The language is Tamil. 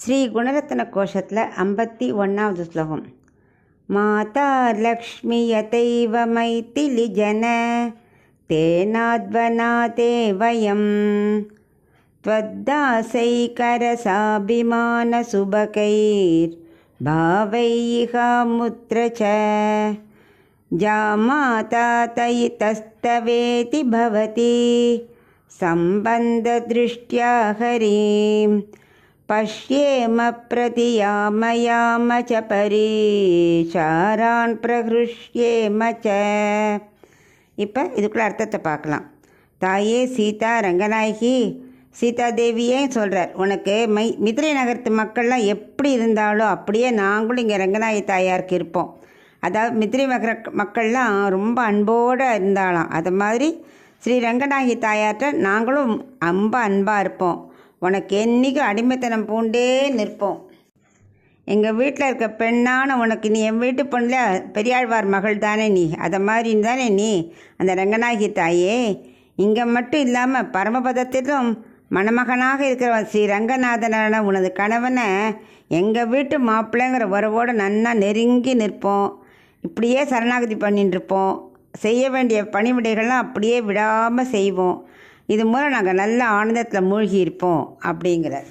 ஸ்ரீ குணரத்ன கோஷத்தில் 51வது ஸ்லோகம். மாதா லக்ஷ்மியதைவ மைதிலி ஜன தேனாத்வனாதே வயம் त्वद्दासैकरसाभिमानसुभकैर् भावैः मुत्र च जामाता तयितस्तवेति भवति सम्बन्धदृष्ट्या हरिं पश्येम प्रतियामयाम च परीचारान् प्रहृष्येम च. இப்போ இதுக்குள்ள அர்த்தத்தை பார்க்கலாம். தாயே சீதா ரங்கநாயகி சீதாதேவியே சொல்கிறார், உனக்கு மிதிலை நகரத்து மக்கள்லாம் எப்படி இருந்தாலோ அப்படியே நாங்களும் இங்கே ரங்கநாயகி தாயாருக்கு இருப்போம். அதாவது மிதிலை நகர மக்கள்லாம் ரொம்ப அன்போடு இருந்தாலாம். அது மாதிரி ஸ்ரீ ரங்கநாயகி தாயார்கிட்ட நாங்களும் ரொம்ப அன்பாக இருப்போம். உனக்கு என்றைக்கும் அடிமைத்தனம் பூண்டே நிற்போம். எங்கள் வீட்டில் இருக்க பெண்ணான உனக்கு நீ என் வீட்டு பொண்ணில் பெரியாழ்வார் மகள் தானே நீ, அதை மாதிரி தானே நீ அந்த ரங்கநாயகி தாயே. இங்கே மட்டும் இல்லாமல் பரமபதத்திலும் மணமகனாக இருக்கிற ஸ்ரீ ரங்கநாதனான உனது கணவனை எங்கள் வீட்டு மாப்பிள்ளைங்கிற உறவோடு நன்னா நெருங்கி நிற்போம். இப்படியே சரணாகதி பண்ணிட்டு இருப்போம். செய்ய வேண்டிய பணிவிடைகள்லாம் அப்படியே விடாமல் செய்வோம். இது மூலம் நாங்கள் நல்ல ஆனந்தத்தில் மூழ்கி இருப்போம் அப்படிங்கிறார்.